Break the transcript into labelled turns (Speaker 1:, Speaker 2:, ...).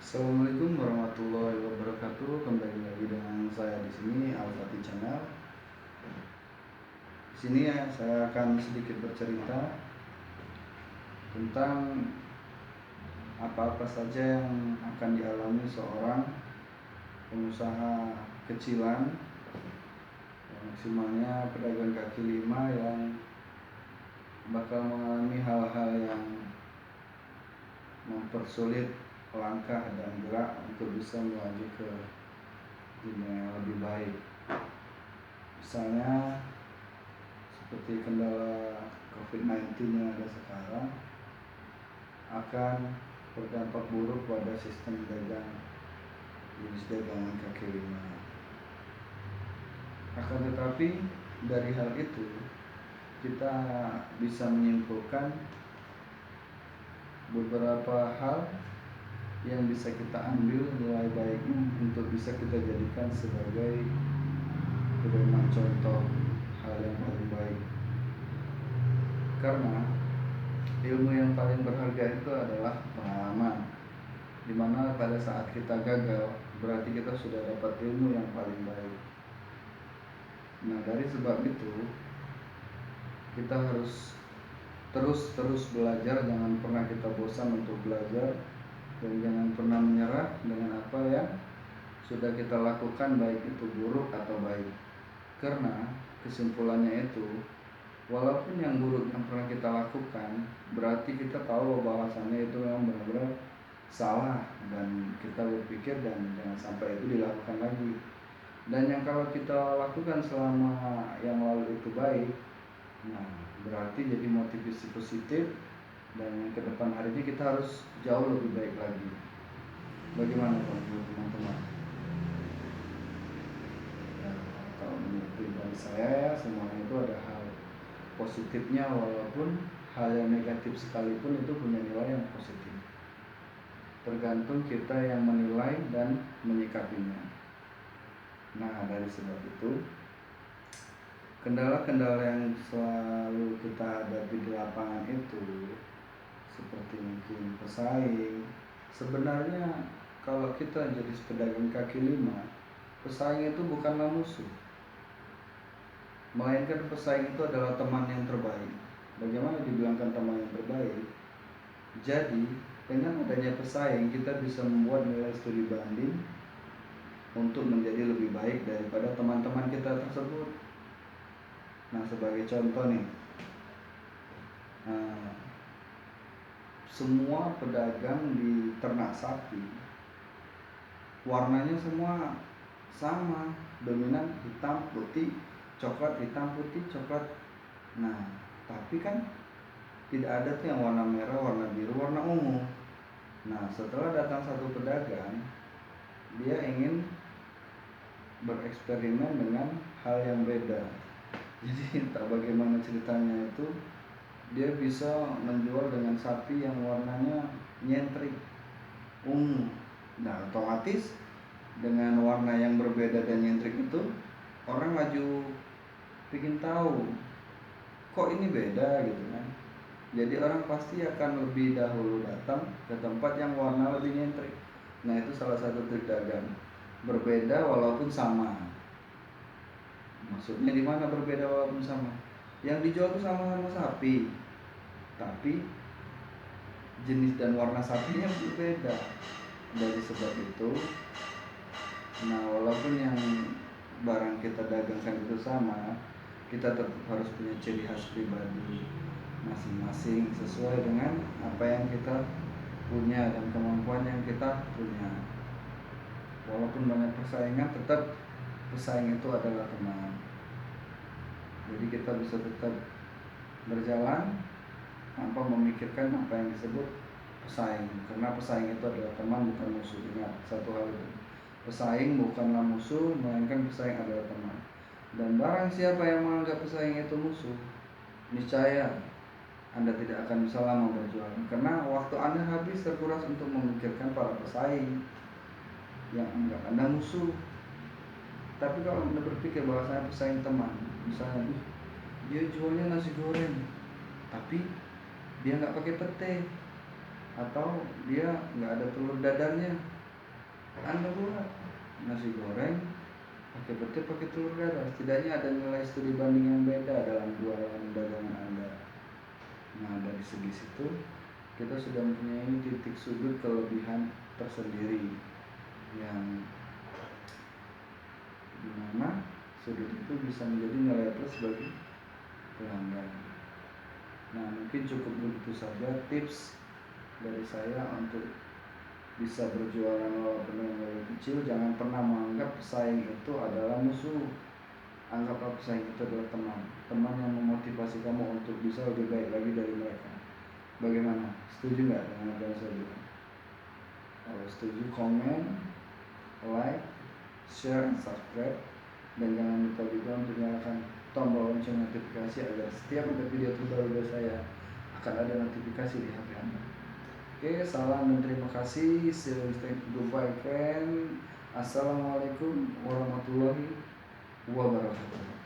Speaker 1: Assalamualaikum warahmatullahi wabarakatuh. Kembali lagi dengan saya di sini Al-Fatih Channel. Di sini ya saya akan sedikit bercerita tentang apa-apa saja yang akan dialami seorang pengusaha kecilan, maksimalnya pedagang kaki lima yang bakal mengalami hal-hal yang mempersulit langkah dan gerak untuk bisa melaju ke dunia yang lebih baik. Misalnya seperti kendala COVID-19 yang ada sekarang akan berdampak buruk pada sistem dagang jenis dagangan kaki lima. Akan tetapi dari hal itu kita bisa menyimpulkan beberapa hal yang bisa kita ambil nilai baiknya untuk bisa kita jadikan sebagai pedoman contoh hal yang paling baik. Karena ilmu yang paling berharga itu adalah pengalaman, dimana pada saat kita gagal berarti kita sudah dapat ilmu yang paling baik. Nah, dari sebab itu kita harus terus belajar, jangan pernah kita bosan untuk belajar, dan jangan pernah menyerah dengan apa yang sudah kita lakukan, baik itu buruk atau baik. Karena kesimpulannya itu, walaupun yang buruk yang pernah kita lakukan, berarti kita tahu bahwasannya itu memang benar-benar salah, dan kita berpikir dan jangan sampai itu dilakukan lagi. Dan yang kalau kita lakukan selama yang lalu itu baik, nah berarti jadi motivasi positif, dan yang ke depan harinya kita harus jauh lebih baik lagi. Bagaimana teman-teman? Nah, kalau menurut pribadi saya ya, semuanya itu ada hal positifnya, walaupun hal yang negatif sekalipun itu punya nilai yang positif. Tergantung kita yang menilai dan menyikapinya. Nah, dari sebab itu kendala-kendala yang selalu kita hadapi di lapangan itu seperti mungkin pesaing. Sebenarnya kalau kita jadi pedagang kaki lima, pesaing itu bukanlah musuh, melainkan pesaing itu adalah teman yang terbaik. Bagaimana dibilangkan teman yang terbaik? Jadi dengan adanya pesaing kita bisa membuat nilai studi banding untuk menjadi lebih baik daripada teman-teman kita tersebut. Nah, sebagai contoh nih, semua pedagang di ternak sapi warnanya semua sama, dominan hitam putih coklat, hitam putih coklat. Nah, tapi kan tidak ada tuh yang warna merah, warna biru, warna ungu. Nah, setelah datang satu pedagang, dia ingin bereksperimen dengan hal yang beda. Jadi entah bagaimana ceritanya itu, dia bisa menjual dengan sapi yang warnanya nyentrik, ungu. Nah, otomatis dengan warna yang berbeda dan nyentrik itu, orang maju bikin tahu kok ini beda gitu kan. Jadi orang pasti akan lebih dahulu datang ke tempat yang warna lebih nyentrik. Nah, itu salah satu trik dagang, berbeda walaupun sama. Maksudnya di mana berbeda walaupun sama? Yang dijual itu sama-sama sapi, tapi jenis dan warna sapinya berbeda. Dari sebab itu, nah walaupun yang barang kita dagangkan itu sama, kita tetap harus punya ciri khas pribadi masing-masing sesuai dengan apa yang kita punya dan kemampuan yang kita punya. Walaupun banyak persaingan, tetap pesaing itu adalah teman. Jadi kita bisa tetap berjalan tanpa memikirkan apa yang disebut pesaing, karena pesaing itu adalah teman, bukan musuh. Ingat satu hal itu, pesaing bukanlah musuh, melainkan pesaing adalah teman. Dan barang siapa yang menganggap pesaing itu musuh, niscaya Anda tidak akan bisa lama berjuang, karena waktu Anda habis terkuras untuk memikirkan para pesaing yang anggap Anda musuh. Tapi kalau Anda berpikir bahwa saya pesaing teman, misalnya dia jualnya nasi goreng tapi dia nggak pakai pete, atau dia nggak ada telur dadarnya, Anda buat nasi goreng pakai pete pakai telur dadar, setidaknya ada nilai studi banding yang beda dalam jualan dagangan Anda. Nah, dari segi situ kita sudah mempunyai titik sudut kelebihan tersendiri yang dimana sudut itu bisa menjadi nilai plus bagi pelanggan. Nah, mungkin cukup begitu saja tips dari saya untuk bisa berjualan walaupun dengan modal kecil. Jangan pernah menganggap pesaing itu adalah musuh. Anggaplah pesaing itu adalah teman yang memotivasi kamu untuk bisa lebih baik lagi dari mereka. Bagaimana? Setuju nggak dengan apa yang saya bilang? Kalau setuju, komen, like, share, subscribe, dan jangan lupa juga untuk nyalakan tombol lonceng notifikasi agar setiap ada video terbaru dari saya akan ada notifikasi di HP Anda. Oke, salam dan terima kasih. See you next time. Goodbye, friend. Assalamualaikum warahmatullahi wabarakatuh.